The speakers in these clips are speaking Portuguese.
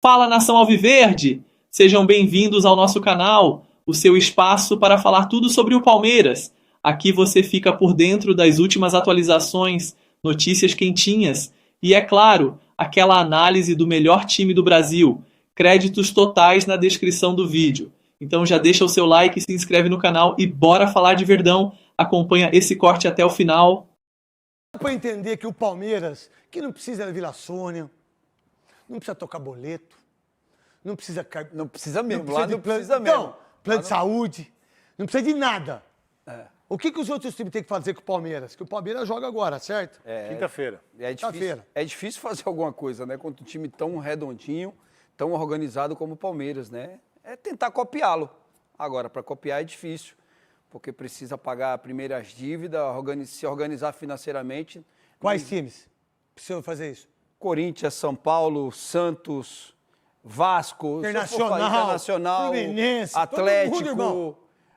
Fala, nação alviverde! Sejam bem-vindos ao nosso canal, o seu espaço para falar tudo sobre o Palmeiras. Aqui você fica por dentro das últimas atualizações, notícias quentinhas e, é claro, aquela análise do melhor time do Brasil. Créditos totais na descrição do vídeo. Então já deixa o seu like, se inscreve no canal e bora falar de Verdão. Acompanha esse corte até o final. Para entender que o Palmeiras, que não precisa da Vila Sônia, não precisa tocar boleto, não precisa... Não precisa mesmo, não precisa lá de não plano, precisa mesmo. Não, plano de saúde, não precisa de nada. É. O que os outros times têm que fazer com o Palmeiras? Que o Palmeiras joga agora, certo? Quinta-feira. É difícil fazer alguma coisa, né? Contra um time tão redondinho, tão organizado como o Palmeiras, né? É tentar copiá-lo. Agora, para copiar é difícil, porque precisa pagar primeiro as dívidas, se organizar financeiramente. Quais times precisam fazer isso? Corinthians, São Paulo, Santos, Vasco, Internacional, Fluminense, Atlético, todo mundo, irmão.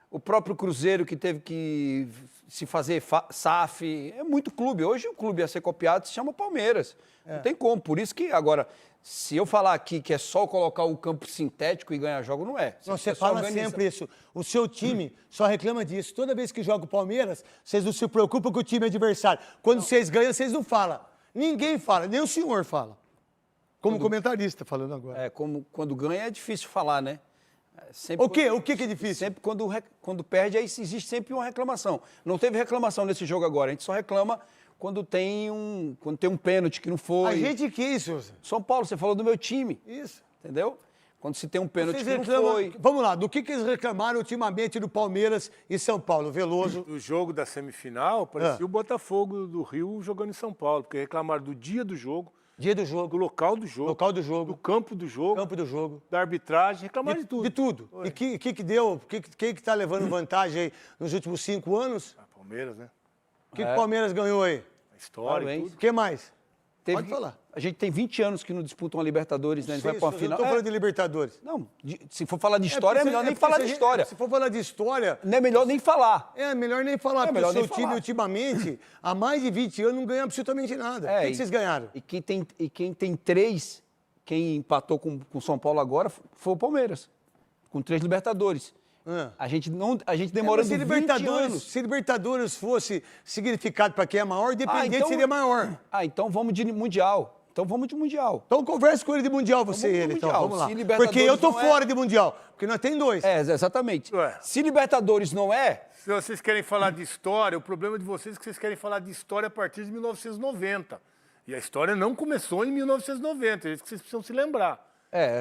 o próprio Cruzeiro que teve que se fazer SAF. É muito clube. Hoje o clube a ser copiado se chama Palmeiras. Não tem como. Por isso que agora, se eu falar aqui que é só colocar o campo sintético e ganhar jogo, não é. Não, você fala sempre isso. O seu time só reclama disso. Toda vez que joga o Palmeiras, vocês não se preocupam com o time adversário. Quando vocês ganham, vocês não falam. Ninguém fala, nem o senhor fala. Como comentarista falando agora. Como quando ganha é difícil falar, né? Sempre O quê? O que é difícil? Sempre quando perde, aí existe sempre uma reclamação. Não teve reclamação nesse jogo agora. A gente só reclama quando tem um pênalti que não foi. A gente quis, senhor. São Paulo, você falou do meu time. Isso. Entendeu? Quando se tem um pênalti Vocês que não reclamam... foi. Vamos lá, do que eles reclamaram ultimamente do Palmeiras e São Paulo? Veloso. No jogo da semifinal, parecia o Botafogo do Rio jogando em São Paulo, porque reclamaram do dia do jogo, Dia do do jogo, local do jogo, local do jogo, do campo do jogo, campo do jogo. da arbitragem, reclamaram de tudo. De tudo. Foi. E que deu? Quem que tá levando vantagem aí nos últimos 5 anos? Palmeiras, né? O que o Palmeiras ganhou aí? A história Claro, e hein? tudo. O que mais? Teve Pode falar. A gente tem 20 anos que não disputam a Libertadores, né? A gente vai para uma Eu final. não tô falando de Libertadores. Não, se for falar de história, é melhor nem falar de história. Se for falar de história, Não é melhor nem falar. é melhor nem falar, porque melhor o seu nem time falar. ultimamente, há mais de 20 anos, não ganha absolutamente nada. O que vocês ganharam? E quem tem 3, quem empatou com o São Paulo agora foi o Palmeiras, com 3 Libertadores. A gente demorando 20 anos. Se Libertadores fosse significado para quem é maior, independente seria maior. Então vamos de Mundial. Então converse com ele de Mundial, você e ele. Então, Mundial. vamos lá. Se Libertadores Porque eu tô não fora de Mundial, porque nós tem 2. Exatamente. Ué. Se Libertadores não é, Se vocês querem falar de história, o problema de vocês é que vocês querem falar de história a partir de 1990. E a história não começou em 1990, é isso que vocês precisam se lembrar.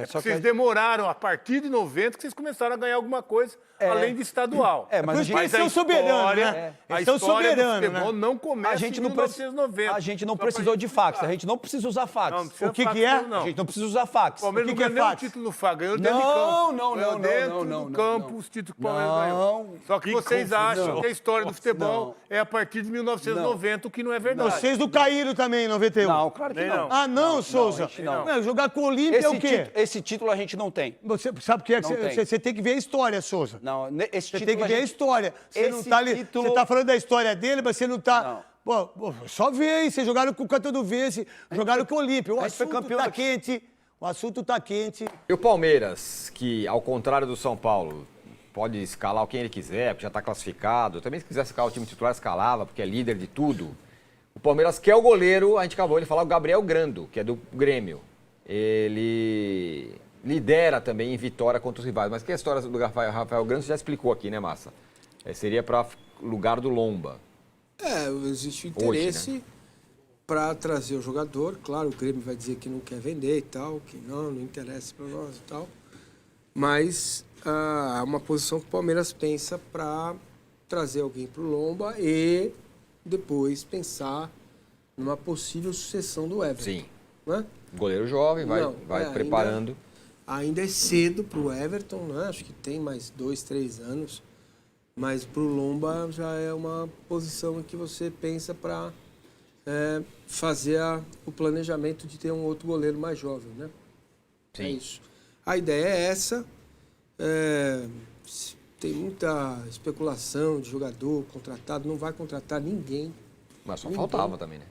só que Vocês demoraram a partir de 90 que vocês começaram a ganhar alguma coisa além de estadual. mas Por isso que eles são soberanos, né? A Eles são história do soberanos, futebol né? não começa a gente em não 1990. A gente não Só pra precisou gente de fax, explicar. a gente não precisa usar fax. Não precisa O que fax, que é? não. A gente não precisa usar fax. O Palmeiras O não que que é ganhou nenhum fax? título no FA, ganhou dentro de campo. Ganhou dentro do campo os títulos que o Palmeiras ganhou. Só que vocês acham que a história do futebol é a partir de 1990, o que não é verdade. Vocês não caíram também em 91? Não, claro que Nem não. não. Ah, não, Souza? a gente não. Ué, jogar com o Olímpia é o quê? Esse título a gente não tem. Você sabe o que é? Não tem. Você tem que ver a história, Souza. Não, esse Você título tem que ver a história. Você não tá ali. título- Você tá falando da história dele, mas você não tá. Não. Pô, só vê aí. Vocês jogaram com o Canta do Vence, jogaram com o Olímpia. O a gente foi assunto campeão tá daqui. quente. O assunto tá quente. E o Palmeiras, que ao contrário do São Paulo, pode escalar quem ele quiser, porque já está classificado. Também se quiser escalar o time titular, escalava, porque é líder de tudo. O Palmeiras quer o goleiro, a gente acabou de falar, o Gabriel Grando, que é do Grêmio. Ele lidera também em vitória contra os rivais. Mas que a história do Rafael Grando você já explicou aqui, né, Massa? Seria para lugar do Lomba. Existe interesse para trazer o jogador. Claro, o Grêmio vai dizer que não quer vender e tal, que não interessa para nós e tal. Mas é uma posição que o Palmeiras pensa para trazer alguém para o Lomba e depois pensar numa possível sucessão do Everton. Sim. Né? Goleiro jovem, vai Não, preparando. Ainda é cedo para o Everton, né? Acho que tem mais 2, 3 anos. Mas para o Lomba já é uma posição em que você pensa para fazer o planejamento de ter um outro goleiro mais jovem, né? Sim. É isso. A ideia é essa. Tem muita especulação de jogador contratado, não vai contratar ninguém. Mas só faltava também, né?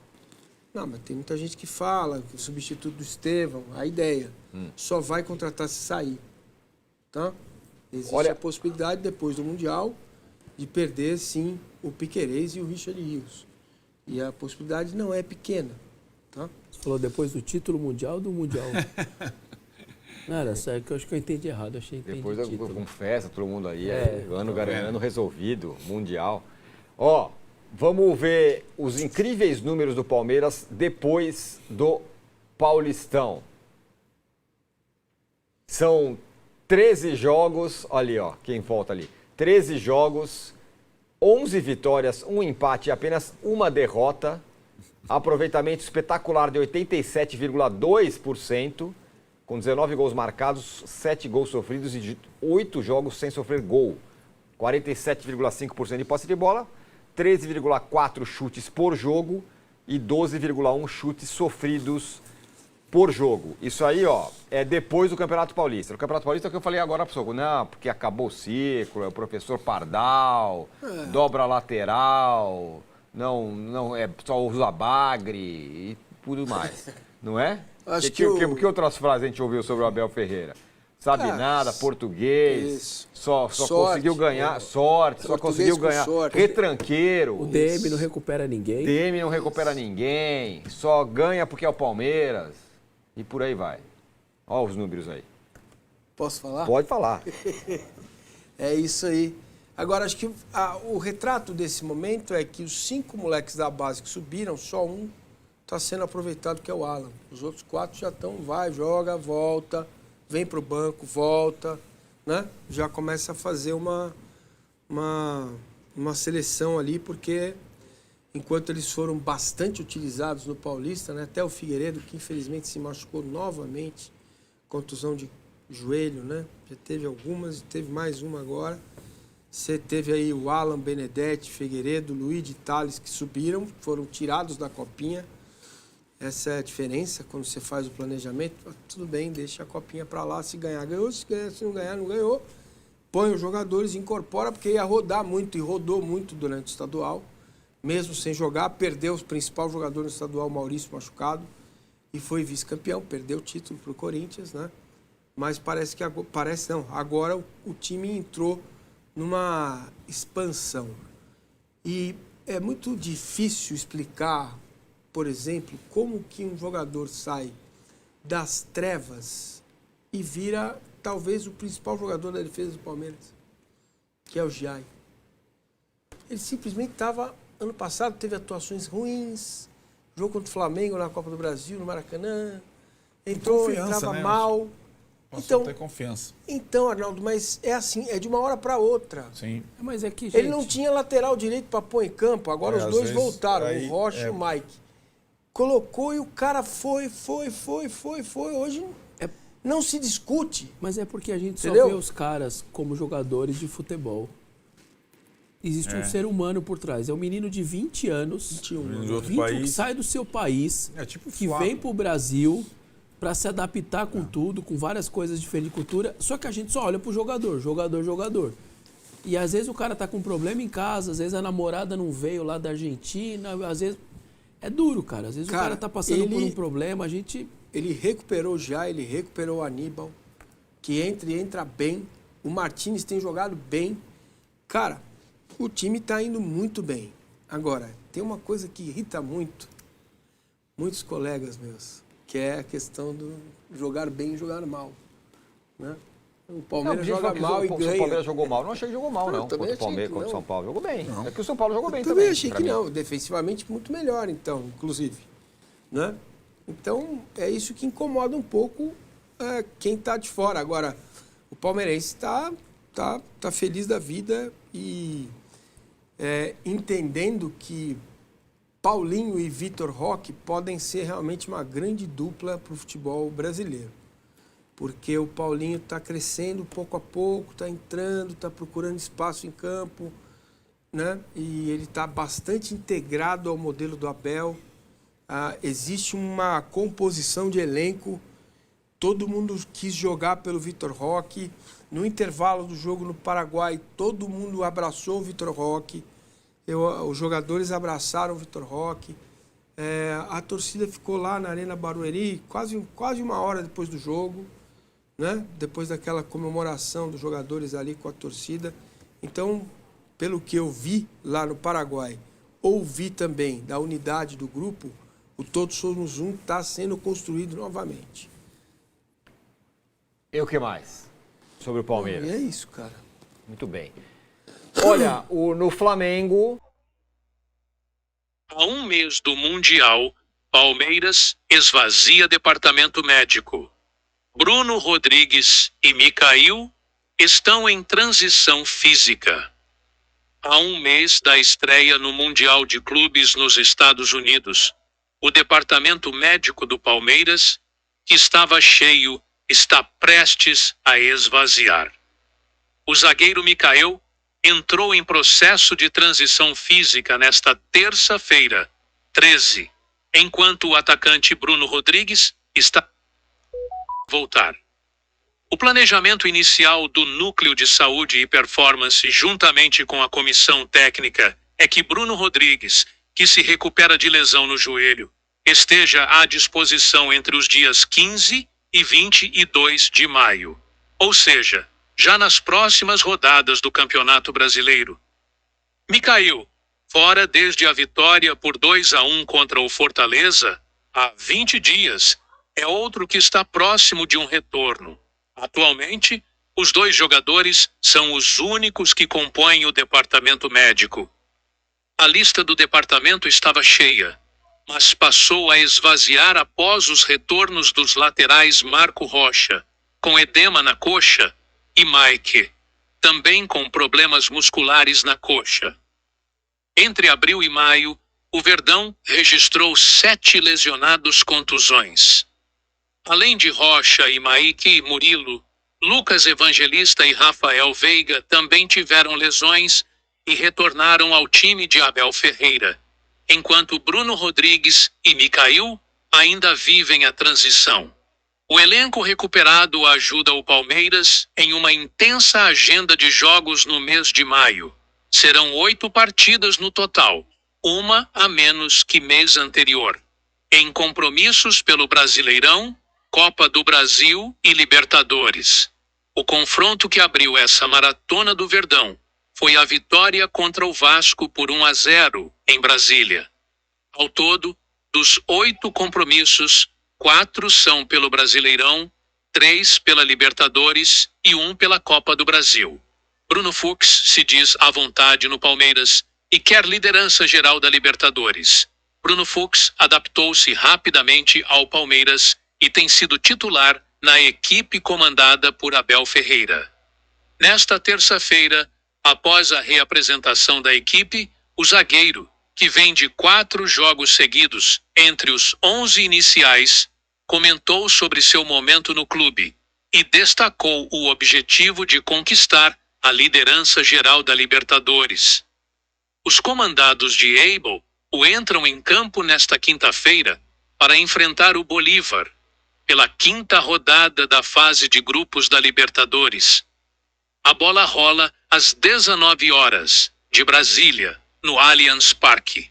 Não, mas tem muita gente que fala que o substituto do Estevão, a ideia, só vai contratar se sair. Tá? Existe a possibilidade, depois do Mundial, de perder, sim, o Piquerez e o Richard Rios. E a possibilidade não é pequena. Tá? Você falou depois do título mundial ou do Mundial? Não, era sério, que eu acho que eu entendi errado. Achei que Depois entendi título. com festa, todo mundo aí, É. ano resolvido, Mundial. Ó, vamos ver os incríveis números do Palmeiras depois do Paulistão. São 13 jogos, olha ali, ó, quem volta ali. 13 jogos, 11 vitórias, 1 empate e apenas uma derrota. Aproveitamento espetacular de 87,2%, com 19 gols marcados, 7 gols sofridos e 8 jogos sem sofrer gol. 47,5% de posse de bola, 13,4 chutes por jogo e 12,1 chutes sofridos por jogo. Isso aí, ó, é depois do Campeonato Paulista. O Campeonato Paulista é o que eu falei agora pro Soco. Não, porque acabou o ciclo, é o professor Pardal, dobra lateral, não é só usa bagre e tudo mais. Não é? Acho que outras frases a gente ouviu sobre o Abel Ferreira? Sabe nada, português, só conseguiu ganhar, sorte, só conseguiu ganhar, retranqueiro. O DM não recupera ninguém. DM não recupera ninguém, só ganha porque é o Palmeiras e por aí vai. Olha os números aí. Posso falar? Pode falar. É isso aí. Agora, acho que o retrato desse momento é que os 5 moleques da base que subiram, só um está sendo aproveitado, que é o Alan. Os outros 4 já estão, vai, joga, volta, vem para o banco, volta, né? Já começa a fazer uma seleção ali, porque enquanto eles foram bastante utilizados no Paulista, né? Até o Figueiredo, que infelizmente se machucou novamente, contusão de joelho, né? Já teve algumas e teve mais uma agora. Você teve aí o Alan, Benedetti, Figueiredo, Luiz de Tales, que subiram, foram tirados da copinha. Essa é a diferença quando você faz o planejamento. Tudo bem, deixa a copinha para lá, se ganhar, ganhou, se não ganhar, não ganhou. Põe os jogadores, incorpora, porque ia rodar muito, e rodou muito durante o estadual. Mesmo sem jogar, perdeu o principal jogador no estadual, Maurício, machucado, e foi vice-campeão, perdeu o título para o Corinthians, né? Mas parece que agora o time entrou numa expansão. E é muito difícil explicar, por exemplo, como que um jogador sai das trevas e vira talvez o principal jogador da defesa do Palmeiras, que é o Giai. Ele simplesmente estava, ano passado, teve atuações ruins, jogo contra o Flamengo na Copa do Brasil, no Maracanã, entrava né? mal. Passou a ter confiança. Então, Arnaldo, mas é assim, é de uma hora para outra. Sim. Mas é que, gente... Ele não tinha lateral direito para pôr em campo, agora os dois voltaram, aí, o Rocha e o Mike. Colocou e o cara foi. Hoje não se discute. Mas é porque a gente só Entendeu? vê os caras como jogadores de futebol. Existe um ser humano por trás. É um menino de 20 anos, 21, de outro 20 país. que sai do seu país, É tipo que Flávio. vem pro Brasil para se adaptar com tudo, com várias coisas diferentes de cultura, só que a gente só olha pro jogador. E às vezes o cara tá com problema em casa, às vezes a namorada não veio lá da Argentina, às vezes... É duro, cara. Às vezes o cara tá passando por um problema, a gente... Ele recuperou já, ele recuperou o Aníbal, que entra bem. O Martínez tem jogado bem. Cara, o time tá indo muito bem. Agora, tem uma coisa que irrita muitos colegas meus, que é a questão do jogar bem e jogar mal, né? O Palmeiras joga mal e ganha. O Palmeiras jogou mal. Não achei que jogou mal, não. também Contra o achei Palmeiras, que contra o não. São Paulo. Jogou bem. É que o São Paulo jogou bem Também também. achei pra que mim. não. Defensivamente muito melhor, então, inclusive. Né? Então, é isso que incomoda um pouco quem está de fora. Agora, o palmeirense tá feliz da vida e entendendo que Paulinho e Vitor Roque podem ser realmente uma grande dupla para o futebol brasileiro. Porque o Paulinho está crescendo pouco a pouco, está entrando, está procurando espaço em campo, né? E ele está bastante integrado ao modelo do Abel. Existe uma composição de elenco, todo mundo quis jogar pelo Vitor Roque. No intervalo do jogo no Paraguai, todo mundo abraçou o Vitor Roque. Os jogadores abraçaram o Vitor Roque. A torcida ficou lá na Arena Barueri quase uma hora depois do jogo, né? Depois daquela comemoração dos jogadores ali com a torcida. Então, pelo que eu vi lá no Paraguai, ouvi também da unidade do grupo, o Todos Somos Um está sendo construído novamente. E o que mais sobre o Palmeiras? E é isso, cara. Muito bem. Olha, no Flamengo... Há um mês do Mundial, Palmeiras esvazia departamento médico. Bruno Rodrigues e Micail estão em transição física. Há um mês da estreia no Mundial de Clubes nos Estados Unidos, o departamento médico do Palmeiras, que estava cheio, está prestes a esvaziar. O zagueiro Micail entrou em processo de transição física nesta terça-feira, 13, enquanto o atacante Bruno Rodrigues está a voltar. O planejamento inicial do Núcleo de Saúde e Performance, juntamente com a comissão técnica, é que Bruno Rodrigues, que se recupera de lesão no joelho, esteja à disposição entre os dias 15 e 22 de maio. Ou seja, já nas próximas rodadas do Campeonato Brasileiro. Micail, fora desde a vitória por 2-1 contra o Fortaleza, há 20 dias, é outro que está próximo de um retorno. Atualmente, os dois jogadores são os únicos que compõem o departamento médico. A lista do departamento estava cheia, mas passou a esvaziar após os retornos dos laterais Marco Rocha, com edema na coxa, e Mike, também com problemas musculares na coxa. Entre abril e maio, o Verdão registrou 7 lesionados contusões. Além de Rocha e Mike e Murilo, Lucas Evangelista e Rafael Veiga também tiveram lesões e retornaram ao time de Abel Ferreira, enquanto Bruno Rodrigues e Micail ainda vivem a transição. O elenco recuperado ajuda o Palmeiras em uma intensa agenda de jogos no mês de maio. Serão 8 partidas no total, uma a menos que mês anterior, em compromissos pelo Brasileirão, Copa do Brasil e Libertadores. O confronto que abriu essa maratona do Verdão foi a vitória contra o Vasco por 1-0 em Brasília. Ao todo, dos 8 compromissos, 4 são pelo Brasileirão, 3 pela Libertadores e 1 pela Copa do Brasil. Bruno Fux se diz à vontade no Palmeiras e quer liderança geral da Libertadores. Bruno Fux adaptou-se rapidamente ao Palmeiras e tem sido titular na equipe comandada por Abel Ferreira. Nesta terça-feira, após a reapresentação da equipe, o zagueiro, que vem de 4 jogos seguidos entre os 11 iniciais, comentou sobre seu momento no clube e destacou o objetivo de conquistar a liderança geral da Libertadores. Os comandados de Abel o entram em campo nesta quinta-feira para enfrentar o Bolívar, pela 5ª rodada da fase de grupos da Libertadores. A bola rola às 19 horas, de Brasília, no Allianz Parque.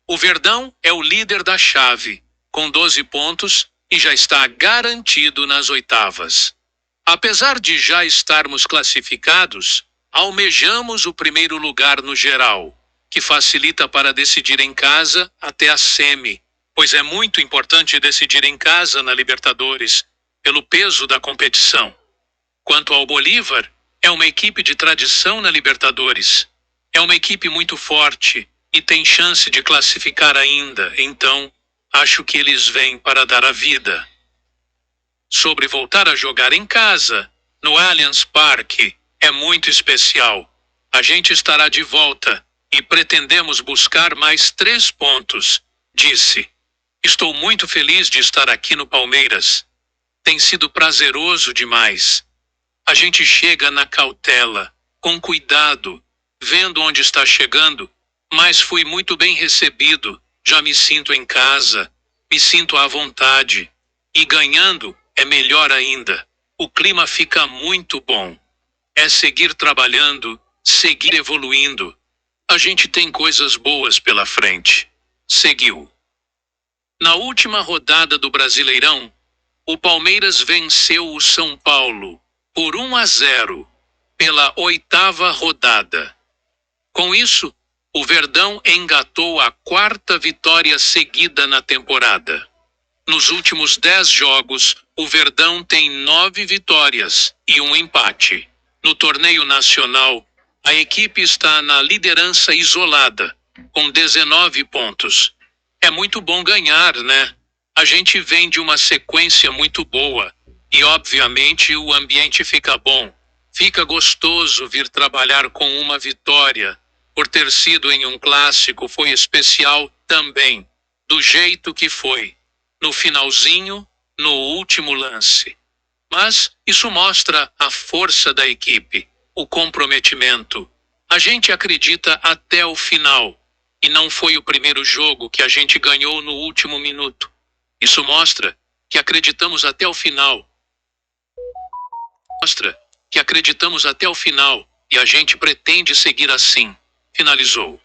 O Verdão é o líder da chave, com 12 pontos, e já está garantido nas oitavas. Apesar de já estarmos classificados, almejamos o primeiro lugar no geral, que facilita para decidir em casa até a semi, pois é muito importante decidir em casa na Libertadores, pelo peso da competição. Quanto ao Bolívar, é uma equipe de tradição na Libertadores. É uma equipe muito forte e tem chance de classificar ainda, então acho que eles vêm para dar a vida. Sobre voltar a jogar em casa, no Allianz Parque, é muito especial. A gente estará de volta e pretendemos buscar mais 3 pontos, disse. Estou muito feliz de estar aqui no Palmeiras. Tem sido prazeroso demais. A gente chega na cautela, com cuidado, vendo onde está chegando, mas fui muito bem recebido, já me sinto em casa, me sinto à vontade. E ganhando é melhor ainda. O clima fica muito bom. É seguir trabalhando, seguir evoluindo. A gente tem coisas boas pela frente. Seguiu. Na última rodada do Brasileirão, o Palmeiras venceu o São Paulo por 1-0 pela 8ª rodada. Com isso, o Verdão engatou a 4ª vitória seguida na temporada. Nos últimos 10 jogos, o Verdão tem 9 vitórias e 1 empate. No torneio nacional, a equipe está na liderança isolada, com 19 pontos. É muito bom ganhar, né? A gente vem de uma sequência muito boa e, obviamente, o ambiente fica bom. Fica gostoso vir trabalhar com uma vitória. Por ter sido em um clássico, foi especial também, do jeito que foi. No finalzinho, no último lance. Mas isso mostra a força da equipe, o comprometimento. A gente acredita até o final. E não foi o primeiro jogo que a gente ganhou no último minuto. Isso mostra que acreditamos até o final. Mostra que acreditamos até o final e a gente pretende seguir assim. Finalizou.